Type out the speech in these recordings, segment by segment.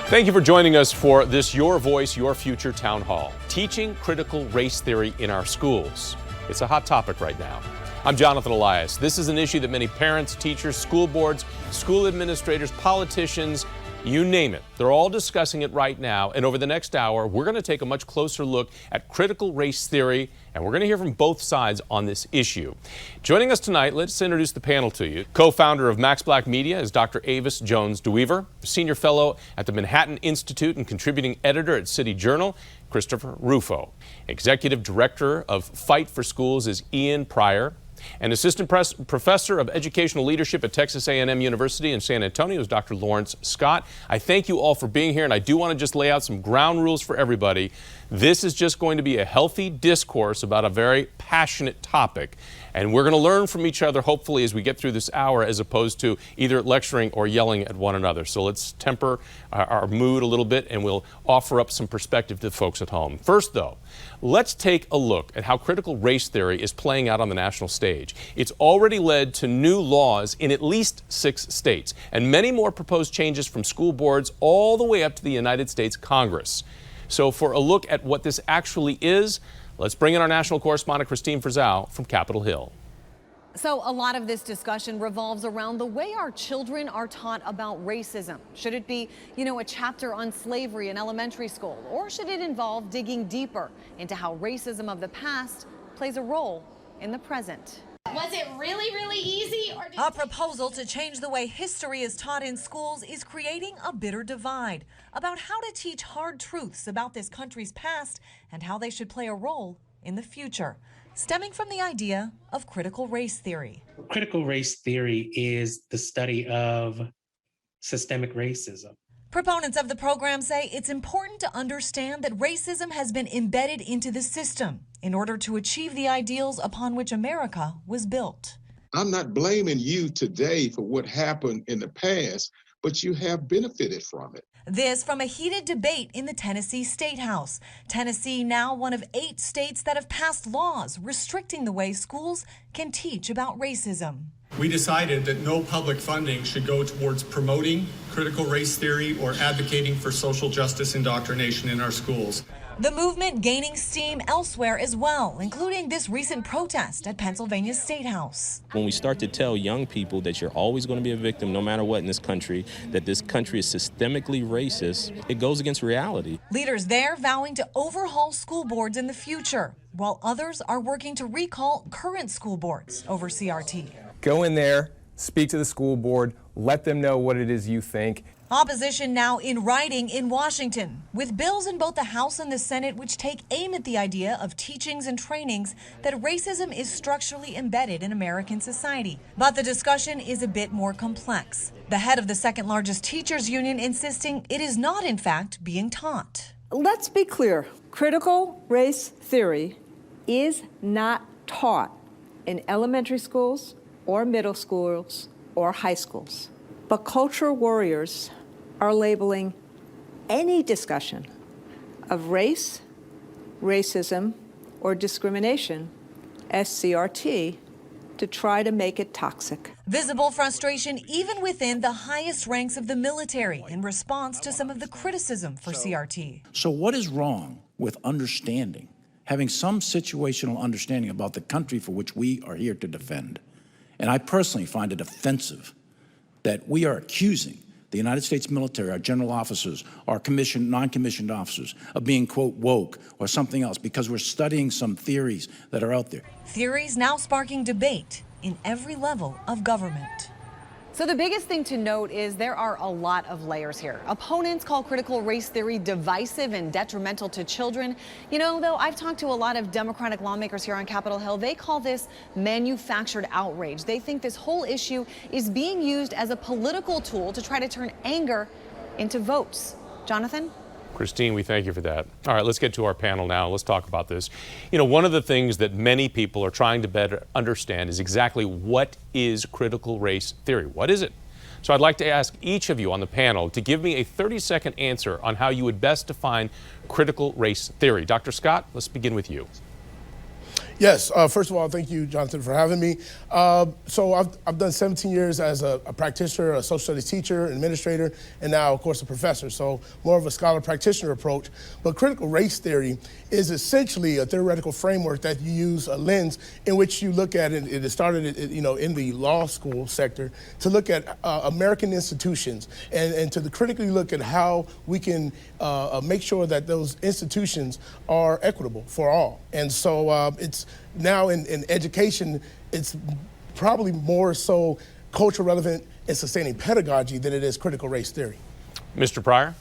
Thank you for joining us for this Your Voice, Your Future Town Hall, teaching critical race theory in our schools. It's a hot topic right now. I'm Jonathan Elias. This is an issue that many parents, teachers, school boards, school administrators, politicians, you name it, they're all discussing it right now. And over the next hour, we're going to take a much closer look at critical race theory, and we're going to hear from both sides on this issue. Joining us tonight, let's introduce the panel to you. Co-founder of Max Black Media is Dr. Avis Jones-DeWeaver, senior fellow at the Manhattan Institute and contributing editor at City Journal, Christopher Rufo. Executive director of Fight for Schools is Ian Pryor. And assistant professor of educational leadership at Texas A&M University in San Antonio is Dr. Lawrence Scott. I thank you all for being here, and I do want to just lay out some ground rules for everybody. This is just going to be a healthy discourse about a very passionate topic, and we're going to learn from each other, hopefully, as we get through this hour, as opposed to either lecturing or yelling at one another. So let's temper our mood a little bit, and we'll offer up some perspective to folks at home. First, though, let's take a look at how critical race theory is playing out on the national stage. It's already led to new laws in at least 6 states, and many more proposed changes from school boards all the way up to the United States Congress. So for a look at what this actually is, let's bring in our national correspondent, Christine Frizzell from Capitol Hill. So a lot of this discussion revolves around the way our children are taught about racism. Should it be, a chapter on slavery in elementary school, or should it involve digging deeper into how racism of the past plays a role in the present? Was it really easy? A proposal to change the way history is taught in schools is creating a bitter divide about how to teach hard truths about this country's past and how they should play a role in the future, stemming from the idea of critical race theory. Critical race theory is the study of systemic racism. Proponents of the program say it's important to understand that racism has been embedded into the system in order to achieve the ideals upon which America was built. I'm not blaming you today for what happened in the past, but you have benefited from it. This from a heated debate in the Tennessee State House. Tennessee now one of 8 states that have passed laws restricting the way schools can teach about racism. We decided that no public funding should go towards promoting critical race theory or advocating for social justice indoctrination in our schools. The movement gaining steam elsewhere as well, including this recent protest at Pennsylvania's State House. When we start to tell young people that you're always going to be a victim no matter what in this country, that this country is systemically racist, it goes against reality. Leaders there vowing to overhaul school boards in the future, while others are working to recall current school boards over CRT. Go in there, speak to the school board, let them know what it is you think. Opposition now in writing in Washington, with bills in both the House and the Senate which take aim at the idea of teachings and trainings that racism is structurally embedded in American society. But the discussion is a bit more complex. The head of the second largest teachers union insisting it is not, in fact, being taught. Let's be clear. Critical race theory is not taught in elementary schools or middle schools or high schools. But cultural warriors are labeling any discussion of race, racism, or discrimination as CRT to try to make it toxic. Visible frustration even within the highest ranks of the military in response to some of the criticism for CRT. So what is wrong with understanding, having some situational understanding about the country for which we are here to defend? And I personally find it offensive that we are accusing the United States military, our general officers, our commissioned, non-commissioned officers of being, quote, woke or something else because we're studying some theories that are out there. Theories now sparking debate in every level of government. So the biggest thing to note is there are a lot of layers here. Opponents call critical race theory divisive and detrimental to children. Though I've talked to a lot of Democratic lawmakers here on Capitol Hill, they call this manufactured outrage. They think this whole issue is being used as a political tool to try to turn anger into votes. Jonathan? Christine, we thank you for that. All right, let's get to our panel now. Let's talk about this. One of the things that many people are trying to better understand is exactly what is critical race theory. What is it? So I'd like to ask each of you on the panel to give me a 30-second answer on how you would best define critical race theory. Dr. Scott, let's begin with you. Yes. First of all, thank you, Jonathan, for having me. So I've done 17 years as a practitioner, a social studies teacher, administrator, and now, of course, a professor. So more of a scholar practitioner approach. But critical race theory is essentially a theoretical framework that you use a lens in which you look at it. It started, in the law school sector to look at American institutions and to critically look at how we can make sure that those institutions are equitable for all. And so it's now in education, it's probably more so culture relevant and sustaining pedagogy than it is critical race theory. Mr. Pryor?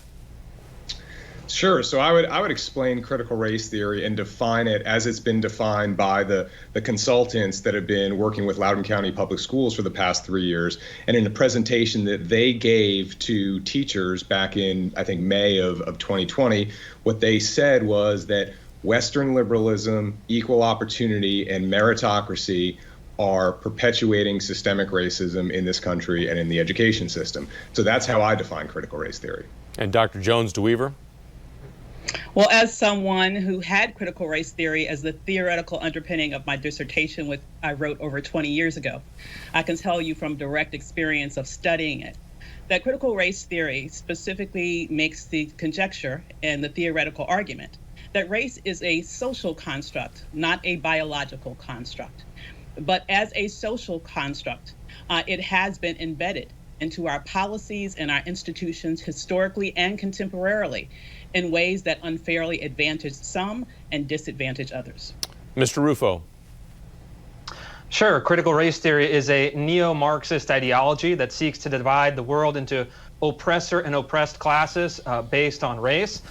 Sure. So I would explain critical race theory and define it as it's been defined by the consultants that have been working with Loudoun County Public Schools for the past 3 years. And in a presentation that they gave to teachers back in, I think, May of 2020, what they said was that Western liberalism, equal opportunity, and meritocracy are perpetuating systemic racism in this country and in the education system. So that's how I define critical race theory. And Dr. Jones-DeWeaver? Well, as someone who had critical race theory as the theoretical underpinning of my dissertation, which I wrote over 20 years ago, I can tell you from direct experience of studying it that critical race theory specifically makes the conjecture and the theoretical argument that race is a social construct, not a biological construct. But as a social construct, it has been embedded into our policies and our institutions historically and contemporarily in ways that unfairly advantage some and disadvantage others. Mr. Rufo. Sure. Critical race theory is a neo-Marxist ideology that seeks to divide the world into oppressor and oppressed classes based on race,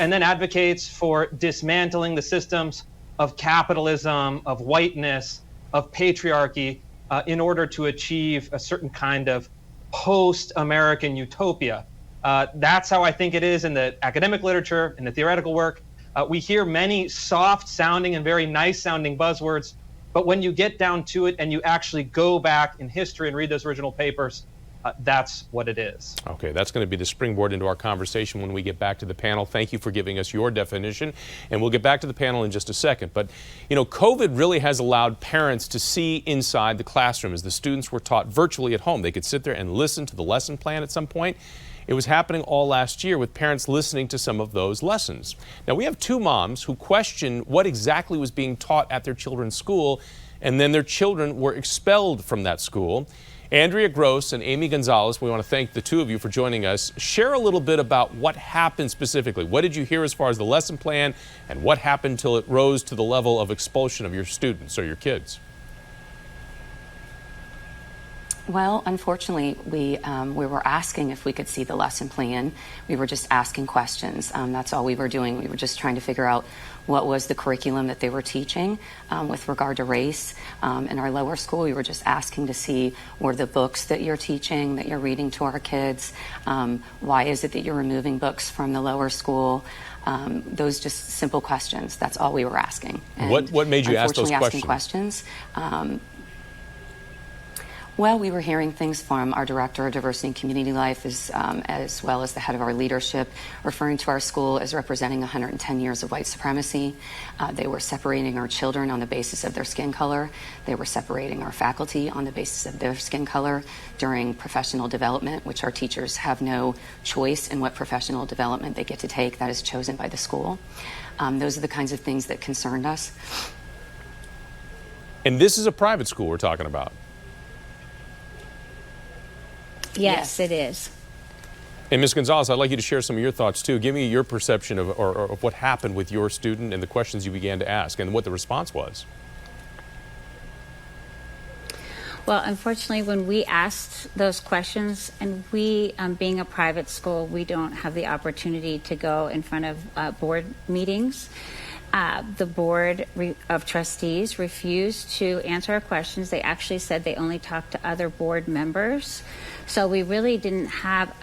and then advocates for dismantling the systems of capitalism, of whiteness, of patriarchy in order to achieve a certain kind of post-American utopia. That's how I think it is in the academic literature, in the theoretical work. We hear many soft-sounding and very nice-sounding buzzwords, but when you get down to it and you actually go back in history and read those original papers, that's what it is. Okay, that's going to be the springboard into our conversation when we get back to the panel. Thank you for giving us your definition, and we'll get back to the panel in just a second. But, COVID really has allowed parents to see inside the classroom as the students were taught virtually at home. They could sit there and listen to the lesson plan at some point. It was happening all last year with parents listening to some of those lessons. Now, we have two moms who question what exactly was being taught at their children's school, and then their children were expelled from that school. Andrea Gross and Amy Gonzalez, we want to thank the two of you for joining us. Share a little bit about what happened specifically. What did you hear as far as the lesson plan, and what happened till it rose to the level of expulsion of your students or your kids? Well, unfortunately, we were asking if we could see the lesson plan. We were just asking questions. That's all we were doing. We were just trying to figure out what was the curriculum that they were teaching with regard to race. In our lower school, we were just asking to see what are the books that you're teaching, that you're reading to our kids. Why is it that you're removing books from the lower school? Those just simple questions. That's all we were asking. And what made you ask those asking questions? Well, we were hearing things from our director of diversity and community life as well as the head of our leadership, referring to our school as representing 110 years of white supremacy. They were separating our children on the basis of their skin color. They were separating our faculty on the basis of their skin color during professional development, which our teachers have no choice in what professional development they get to take. That is chosen by the school. Those are the kinds of things that concerned us. And this is a private school we're talking about. Yes, it is. And Ms. Gonzalez, I'd like you to share some of your thoughts too. Give me your perception of what happened with your student and the questions you began to ask and what the response was. Well, unfortunately, when we asked those questions, and we, being a private school, we don't have the opportunity to go in front of board meetings. The board of trustees refused to answer our questions. They actually said they only talked to other board members. So we really didn't have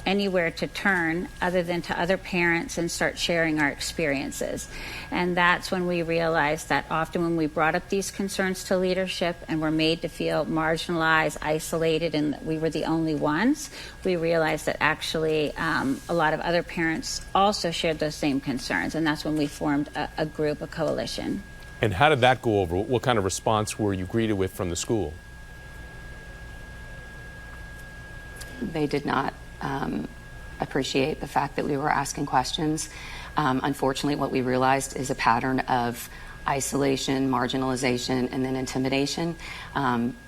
anywhere to turn other than to other parents and start sharing our experiences. And that's when we realized that often when we brought up these concerns to leadership and were made to feel marginalized, isolated, and that we were the only ones, we realized that actually a lot of other parents also shared those same concerns. And that's when we formed a group, a coalition. And how did that go over? What kind of response were you greeted with from the school? They did not appreciate the fact that we were asking questions. Unfortunately, what we realized is a pattern of isolation, marginalization, and then intimidation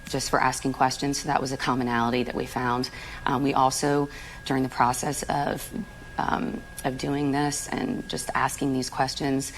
just for asking questions. So that was a commonality that we found. We also, during the process of doing this and just asking these questions,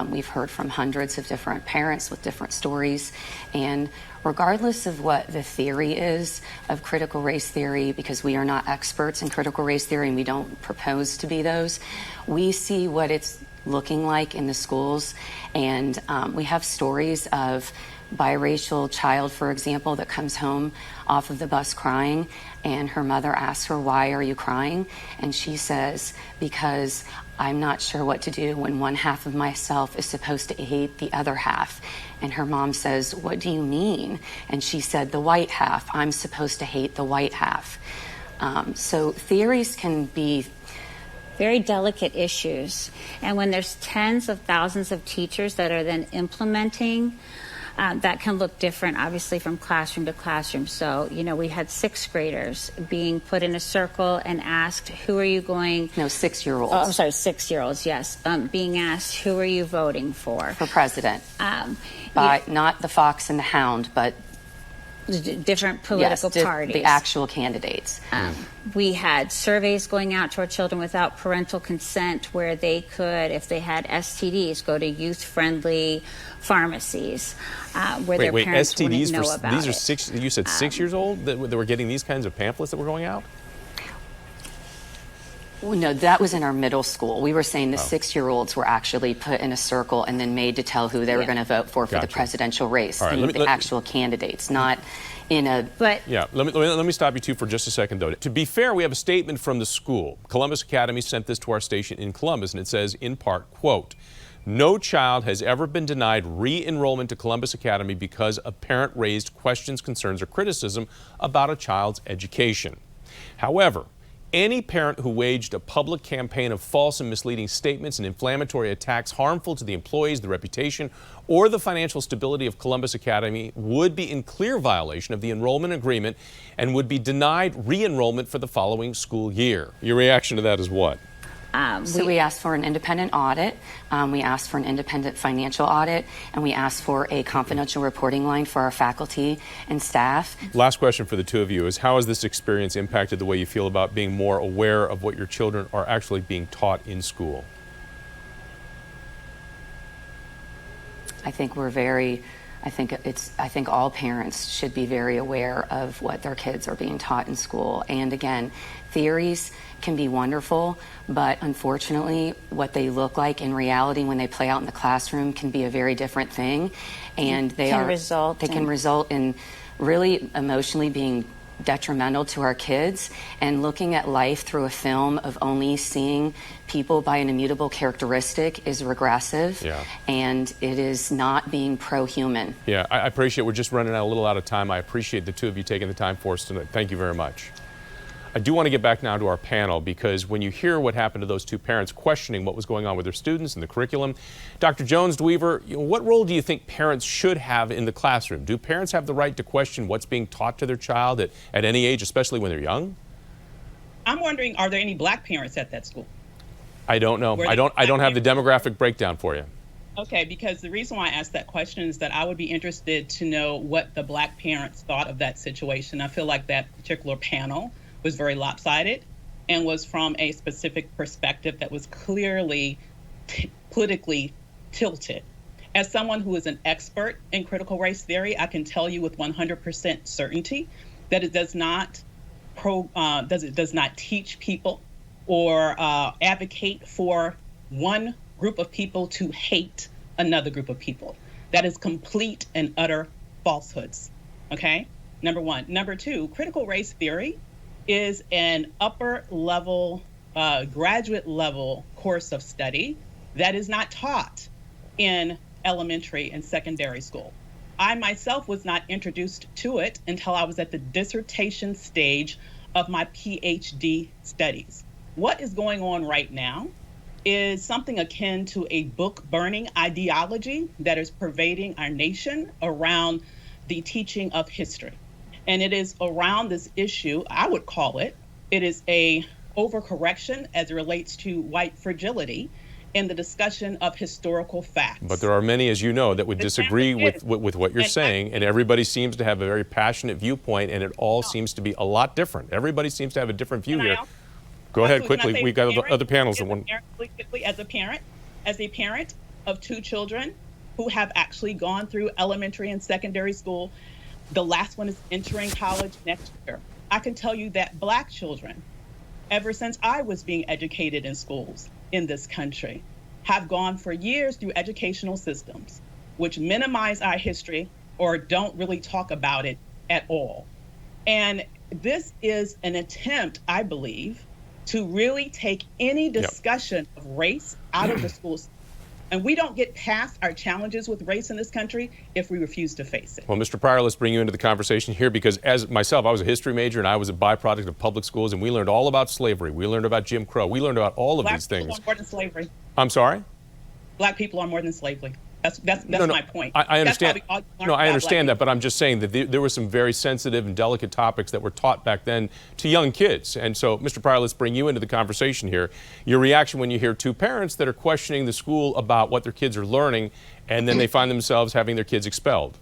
we've heard from hundreds of different parents with different stories. And regardless of what the theory is of critical race theory, because we are not experts in critical race theory and we don't propose to be those, we see what it's looking like in the schools. And we have stories of biracial child, for example, that comes home off of the bus crying, and her mother asks her, "Why are you crying?" And she says, "Because I'm not sure what to do when one half of myself is supposed to hate the other half." And her mom says, "What do you mean?" And she said, "The white half. I'm supposed to hate the white half." So theories can be very delicate issues. And when there's tens of thousands of teachers that are then implementing, that can look different, obviously, from classroom to classroom. So, you know, we had 6th graders being put in a circle and asked, who are you going... No, 6-year-olds. Oh, I'm sorry, 6-year-olds, yes. Being asked, who are you voting for? For president. By not the fox and the hound, but... different political parties. The actual candidates. We had surveys going out to our children without parental consent where they could, if they had STDs, go to youth-friendly pharmacies where their parents STDs wouldn't know about these are it. 6, you said 6 years old that were getting these kinds of pamphlets that were going out? Well, no, that was in our middle school. We were saying the 6-year-olds were actually put in a circle and then made to tell who they were going to vote for the presidential race, right, the actual candidates, not in a... Yeah, let me stop you two for just a second, though. To be fair, we have a statement from the school. Columbus Academy sent this to our station in Columbus, and it says, in part, quote, "No child has ever been denied re-enrollment to Columbus Academy because a parent raised questions, concerns, or criticism about a child's education. However, any parent who waged a public campaign of false and misleading statements and inflammatory attacks harmful to the employees, the reputation, or the financial stability of Columbus Academy would be in clear violation of the enrollment agreement and would be denied re-enrollment for the following school year." Your reaction to that is what? So we asked for an independent audit, we asked for an independent financial audit, and we asked for a confidential reporting line for our faculty and staff. Last question for the two of you is, how has this experience impacted the way you feel about being more aware of what your children are actually being taught in school? I think I think all parents should be very aware of what their kids are being taught in school. And again, theories can be wonderful, but unfortunately, what they look like in reality when they play out in the classroom can be a very different thing. And they can result in really emotionally being detrimental to our kids, and looking at life through a film of only seeing people by an immutable characteristic is regressive, and it is not being pro-human. Yeah, I appreciate, we're just running a little out of time. I appreciate the two of you taking the time for us tonight. Thank you very much. I do want to get back now to our panel, because when you hear what happened to those two parents questioning what was going on with their students and the curriculum, Dr. Jones-Dweaver, what role do you think parents should have in the classroom? Do parents have the right to question what's being taught to their child at any age, especially when they're young? I'm wondering, are there any black parents at that school? I don't know. I don't have the demographic breakdown for you. Okay, because the reason why I asked that question is that I would be interested to know what the black parents thought of that situation. I feel like that particular panel was very lopsided and was from a specific perspective that was clearly politically tilted. As someone who is an expert in critical race theory, I can tell you with 100% certainty that it does not teach people or advocate for one group of people to hate another group of people. That is complete and utter falsehoods. Okay, number one. Number two, critical race theory is an upper level, graduate level course of study that is not taught in elementary and secondary school. I myself was not introduced to it until I was at the dissertation stage of my PhD studies. What is going on right now is something akin to a book burning ideology that is pervading our nation around the teaching of history. And it is around this issue, I would call it is a overcorrection as it relates to white fragility in the discussion of historical facts. But there are many, as you know, that would disagree with what you're saying, and everybody seems to have a very passionate viewpoint, and it all semes to be a lot different. Everybody seems to have a different view here. Go ahead quickly. We've got other panels. As a parent of 2 children who have actually gone through elementary and secondary school, the last one is entering college next year. I can tell you that Black children, ever since I was being educated in schools in this country, have gone for years through educational systems which minimize our history or don't really talk about it at all. And this is an attempt, I believe, to really take any discussion of race out of the schools. And we don't get past our challenges with race in this country if we refuse to face it. Well, Mr. Pryor, let's bring you into the conversation here, because as myself, I was a history major and I was a byproduct of public schools, and we learned all about slavery. We learned about Jim Crow. We learned about all of these things. Black people are more than slavery. I'm sorry? Black people are more than slavery. That's my point. I understand. I understand that, people. but I'm just saying that there were some very sensitive and delicate topics that were taught back then to young kids. And so, Mr. Pryor, let's bring you into the conversation here. Your reaction when you hear 2 parents that are questioning the school about what their kids are learning, and then they find themselves having their kids expelled.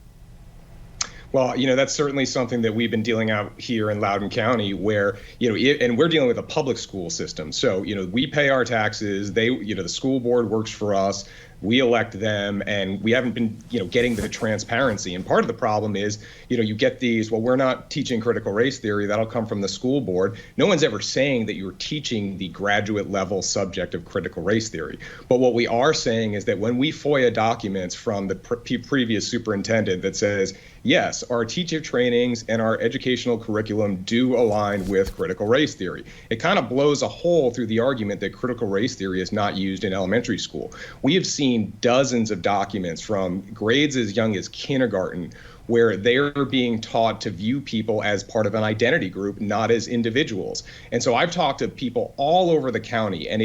Well, that's certainly something that we've been dealing out here in Loudoun County, where, and we're dealing with a public school system. So, we pay our taxes. The school board works for us. We elect them, and we haven't been, getting the transparency. And part of the problem is, you get these, well, we're not teaching critical race theory. That'll come from the school board. No one's ever saying that you're teaching the graduate level subject of critical race theory. But what we are saying is that when we FOIA documents from the previous superintendent that says, yes, our teacher trainings and our educational curriculum do align with critical race theory, it kind of blows a hole through the argument that critical race theory is not used in elementary school. We have seen dozens of documents from grades as young as kindergarten where they're being taught to view people as part of an identity group, not as individuals. And so I've talked to people all over the county, and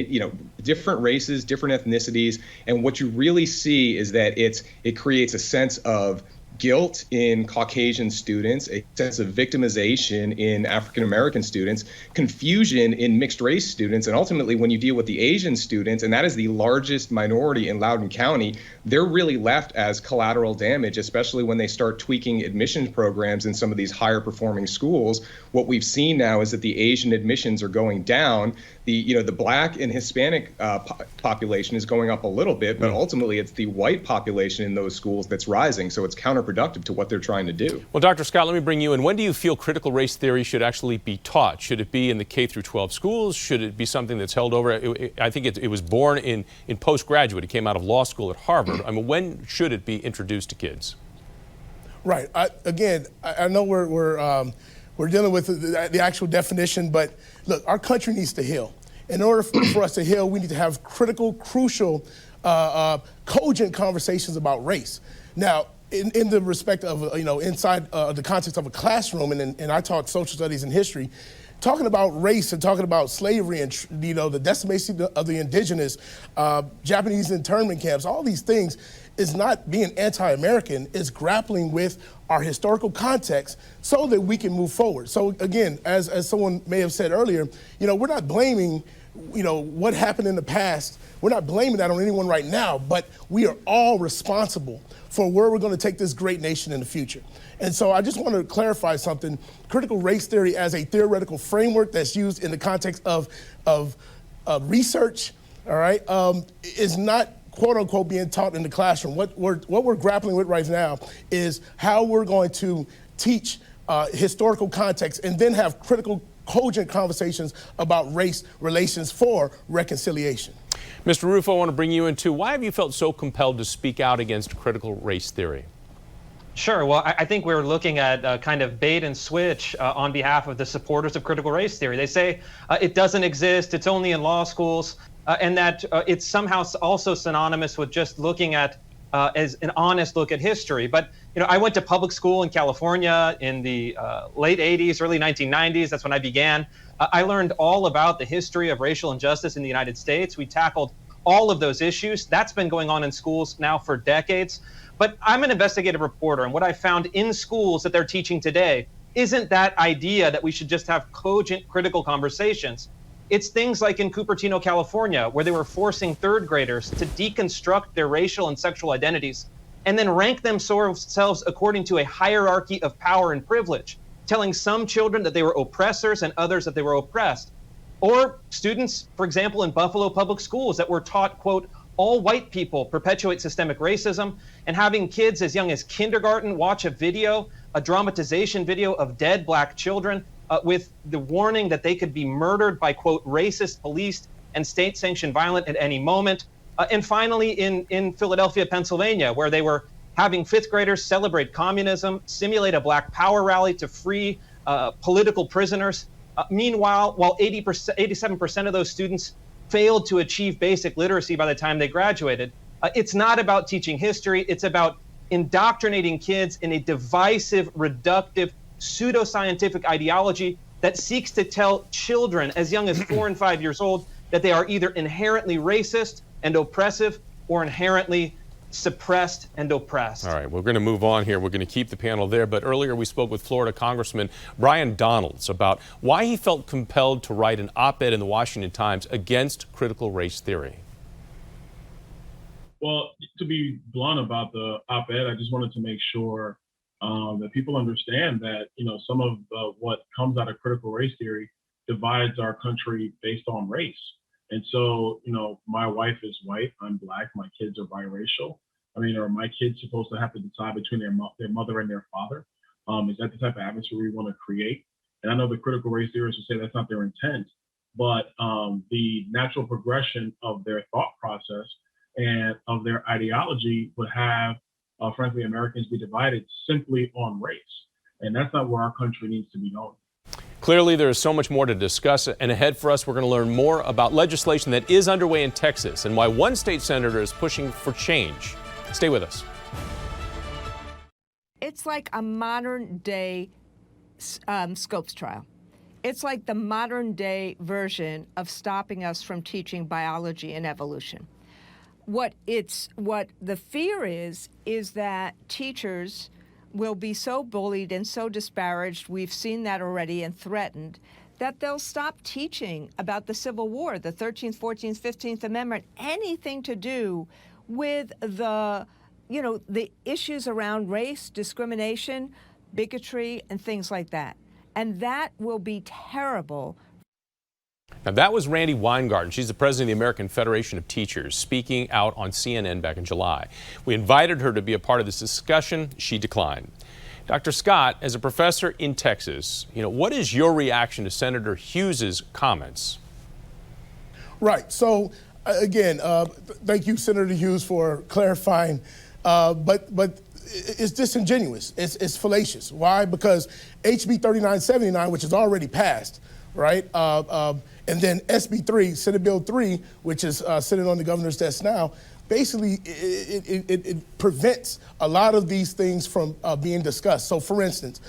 different races, different ethnicities, and what you really see is that it creates a sense of guilt in Caucasian students, a sense of victimization in African-American students, confusion in mixed race students, and ultimately when you deal with the Asian students, and that is the largest minority in Loudoun County, they're really left as collateral damage, especially when they start tweaking admissions programs in some of these higher performing schools. What we've seen now is that the Asian admissions are going down. The Black and Hispanic population is going up a little bit, but ultimately it's the white population in those schools that's rising. So it's counterproductive to what they're trying to do. Well, Dr. Scott, let me bring you in. When do you feel critical race theory should actually be taught? Should it be in the K through 12 schools? Should it be something that's held over? I think it was born in postgraduate. It came out of law school at Harvard. I mean, when should it be introduced to kids? Right. I know we're dealing with the actual definition, but look, our country needs to heal. In order for us to heal, we need to have critical, crucial, cogent conversations about race. Now, in the respect of, inside the context of a classroom, and I taught social studies and history, talking about race and talking about slavery and, the decimation of the indigenous, Japanese internment camps, all these things is not being anti-American, it's grappling with our historical context so that we can move forward. So again, as someone may have said earlier, we're not blaming, what happened in the past. We're not blaming that on anyone right now, but we are all responsible for where we're going to take this great nation in the future. And so I just want to clarify something. Critical race theory as a theoretical framework that's used in the context of research, all right, is not quote unquote being taught in the classroom. What we're grappling with right now is how we're going to teach historical context and then have critical, cogent conversations about race relations for reconciliation. Mr. Rufo, I want to bring you in too. Why have you felt so compelled to speak out against critical race theory? Sure. Well, I think we're looking at kind of bait and switch on behalf of the supporters of critical race theory. They say it doesn't exist, it's only in law schools, and that it's somehow also synonymous with just looking at as an honest look at history. But I went to public school in California in the late 80s, early 1990s. That's when I began. I learned all about the history of racial injustice in the United States. We tackled all of those issues. That's been going on in schools now for decades. But I'm an investigative reporter, and what I found in schools that they're teaching today isn't that idea that we should just have cogent, critical conversations. It's things like in Cupertino, California, where they were forcing third graders to deconstruct their racial and sexual identities and then rank themselves according to a hierarchy of power and privilege, telling some children that they were oppressors and others that they were oppressed. Or students, for example, in Buffalo public schools that were taught, quote, all white people perpetuate systemic racism, and having kids as young as kindergarten watch a dramatization video of dead black children with the warning that they could be murdered by, quote, racist police and state-sanctioned violence at any moment. And finally, in Philadelphia, Pennsylvania, where they were having fifth graders celebrate communism, simulate a Black Power rally to free political prisoners. Meanwhile, while 87% of those students failed to achieve basic literacy by the time they graduated, it's not about teaching history. It's about indoctrinating kids in a divisive, reductive, pseudoscientific ideology that seeks to tell children as young as 4 and 5 years old that they are either inherently racist and oppressive or inherently suppressed and oppressed. All right, we're going to move on here. We're going to keep the panel there, but earlier we spoke with Florida Congressman Brian Donalds about why he felt compelled to write an op-ed in the Washington Times against critical race theory. Well, to be blunt about the op-ed, I just wanted to make sure that people understand that, some of what comes out of critical race theory divides our country based on race. And so, my wife is white, I'm Black, my kids are biracial. Are my kids supposed to have to decide between their mother and their father? Is that the type of atmosphere we want to create? And I know the critical race theorists will say that's not their intent, but the natural progression of their thought process and of their ideology would have, frankly, Americans be divided simply on race. And that's not where our country needs to be going. Clearly, there is so much more to discuss, and ahead for us, we're going to learn more about legislation that is underway in Texas and why one state senator is pushing for change. Stay with us. It's like a modern day Scopes trial. It's like the modern day version of stopping us from teaching biology and evolution. What the fear is that teachers will be so bullied and so disparaged, we've seen that already, and threatened, that they'll stop teaching about the Civil War, the 13th, 14th, 15th Amendment, anything to do with the issues around race, discrimination, bigotry, and things like that. And that will be terrible. Now, that was Randi Weingarten. She's the president of the American Federation of Teachers, speaking out on CNN back in July. We invited her to be a part of this discussion. She declined. Dr. Scott, as a professor in Texas, what is your reaction to Senator Hughes's comments? Right. So, again, thank you, Senator Hughes, for clarifying. But it's disingenuous. It's fallacious. Why? Because HB 3979, which is already passed, right? And then SB 3, Senate Bill 3, which is sitting on the governor's desk now, basically it prevents a lot of these things from being discussed. So, for instance,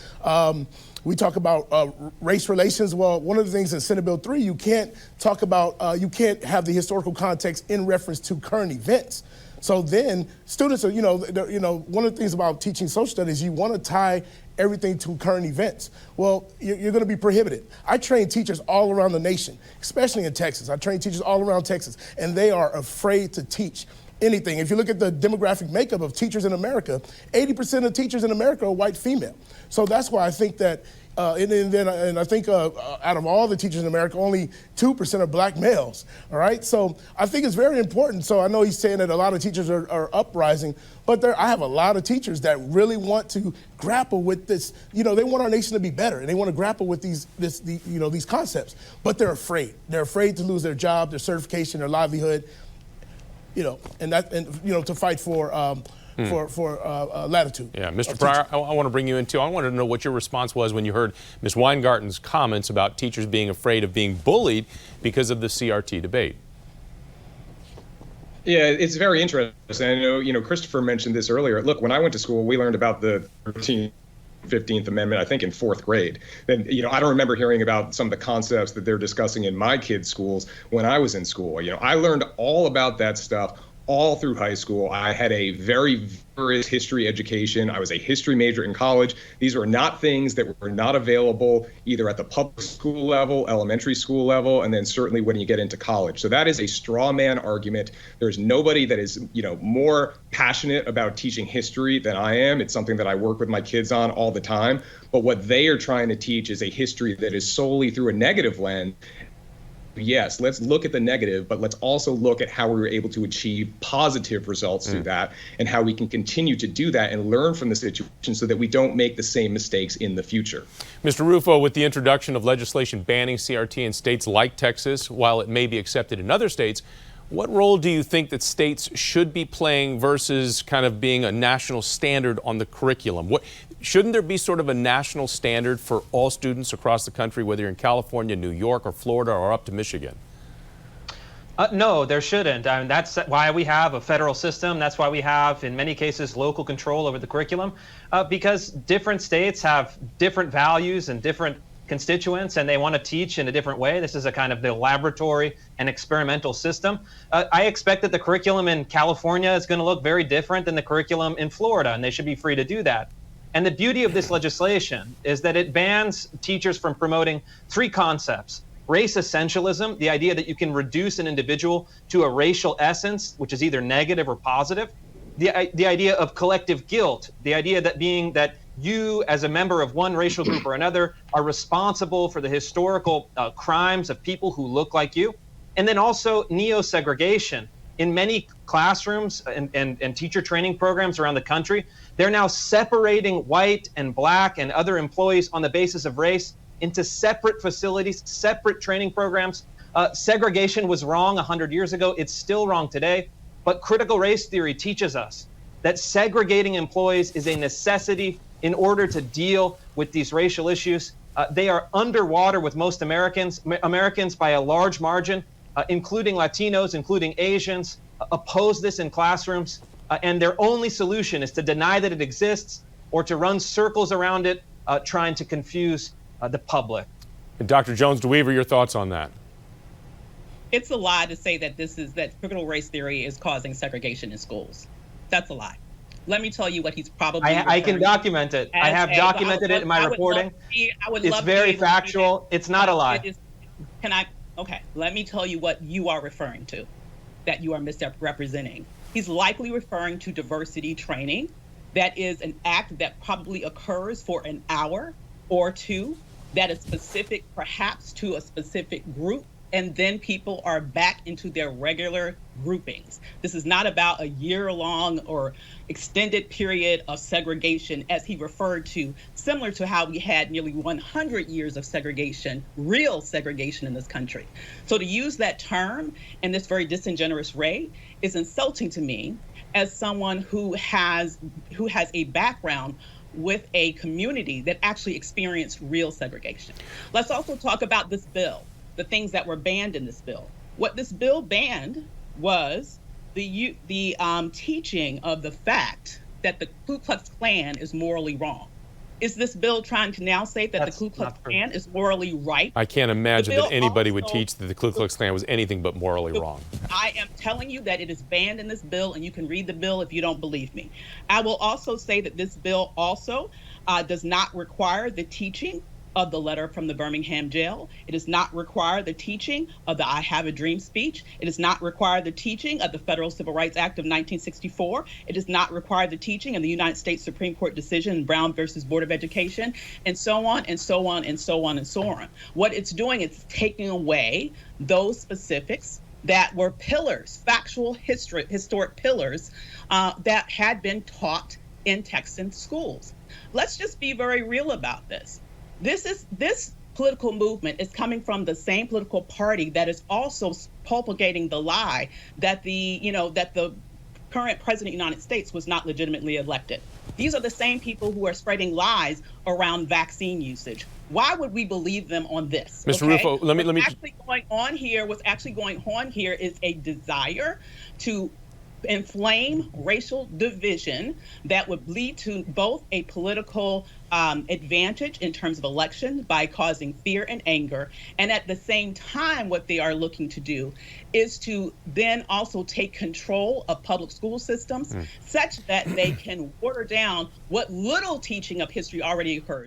we talk about race relations. Well, one of the things in Senate Bill 3, you can't talk about, you can't have the historical context in reference to current events. So then students are, one of the things about teaching social studies, you want to tie everything to current events. Well, you're going to be prohibited. I train teachers all around the nation, especially in Texas. I train teachers all around Texas, and they are afraid to teach anything. If you look at the demographic makeup of teachers in America, 80% of teachers in America are white female. So that's why I think that, and I think out of all the teachers in America, only 2% are Black males, all right? So I think it's very important. So I know he's saying that a lot of teachers are uprising, but I have a lot of teachers that really want to grapple with this. They want our nation to be better, and they want to grapple with these concepts, but they're afraid. They're afraid to lose their job, their certification, their livelihood, to fight for latitude. Yeah, Mr. Pryor, I want to bring you in too. I wanted to know what your response was when you heard Ms. Weingarten's comments about teachers being afraid of being bullied because of the CRT debate. Yeah, it's very interesting. I know, Christopher mentioned this earlier. Look, when I went to school, we learned about the 13th 15th Amendment, I think in 4th grade. Then, I don't remember hearing about some of the concepts that they're discussing in my kids' schools when I was in school. I learned all about that stuff all through high school. I had a very vigorous history education. I was a history major in college. These were not things that were not available either at the public school level, elementary school level, and then certainly when you get into college. So that is a straw man argument. There's nobody that is, more passionate about teaching history than I am. It's something that I work with my kids on all the time. But what they are trying to teach is a history that is solely through a negative lens. Yes, let's look at the negative, but let's also look at how we were able to achieve positive results through that and how we can continue to do that and learn from the situation so that we don't make the same mistakes in the future. Mr. Rufo, with the introduction of legislation banning CRT in states like Texas, while it may be accepted in other states, what role do you think that states should be playing versus kind of being a national standard on the curriculum? Shouldn't there be sort of a national standard for all students across the country, whether you're in California, New York, or Florida, or up to Michigan? No, there shouldn't. I mean, that's why we have a federal system. That's why we have, in many cases, local control over the curriculum, because different states have different values and different constituents, and they want to teach in a different way. This is a kind of the laboratory and experimental system. I expect that the curriculum in California is going to look very different than the curriculum in Florida, and they should be free to do that. And the beauty of this legislation is that it bans teachers from promoting 3 concepts: race essentialism, the idea that you can reduce an individual to a racial essence, which is either negative or positive; the idea of collective guilt, the idea that that you, as a member of one racial group or another, are responsible for the historical crimes of people who look like you; and then also neo-segregation. In many classrooms and teacher training programs around the country, they're now separating white and black and other employees on the basis of race into separate facilities, separate training programs. Segregation was wrong 100 years ago. It's still wrong today. But critical race theory teaches us that segregating employees is a necessity in order to deal with these racial issues. They are underwater with most Americans by a large margin. Including Latinos, including Asians, oppose this in classrooms, and their only solution is to deny that it exists or to run circles around it, trying to confuse the public. And Dr. Jones-DeWeaver, your thoughts on that? It's a lie to say that critical race theory is causing segregation in schools. That's a lie. Let me tell you what he's probably. I can document it. I have documented it in my reporting. It's very factual. It's not a lie. Okay, let me tell you what you are referring to, that you are misrepresenting. He's likely referring to diversity training. That is an act that probably occurs for an hour or 2, that is specific perhaps to a specific group, and then people are back into their regular groupings. This is not about a year-long or extended period of segregation, as he referred to, similar to how we had nearly 100 years of segregation, real segregation in this country. So to use that term in this very disingenuous way is insulting to me as someone who has a background with a community that actually experienced real segregation. Let's also talk about this bill, the things that were banned in this bill. What this bill banned was the teaching of the fact that the Ku Klux Klan is morally wrong. Is this bill trying to now say that the Ku Klux Klan is morally right? I can't imagine that anybody would teach that the Ku Klux Klan was anything but morally wrong. I am telling you that it is banned in this bill, and you can read the bill if you don't believe me. I will also say that this bill also does not require the teaching of the letter from the Birmingham jail. It does not require the teaching of the I Have a Dream speech. It does not require the teaching of the Federal Civil Rights Act of 1964. It does not require the teaching of the United States Supreme Court decision in Brown versus Board of Education, and so on and so on and so on and so on. What it's doing is taking away those specifics that were pillars, factual historic pillars that had been taught in Texan schools. Let's just be very real about this. This political movement is coming from the same political party that is also propagating the lie that the current president of the United States was not legitimately elected. These are the same people who are spreading lies around vaccine usage. Why would we believe them on this? Mr. Rufo, let me. What's actually going on here is a desire to inflame racial division that would lead to both a political advantage in terms of election by causing fear and anger. And at the same time, what they are looking to do is to then also take control of public school systems such that they can water down what little teaching of history already occurs.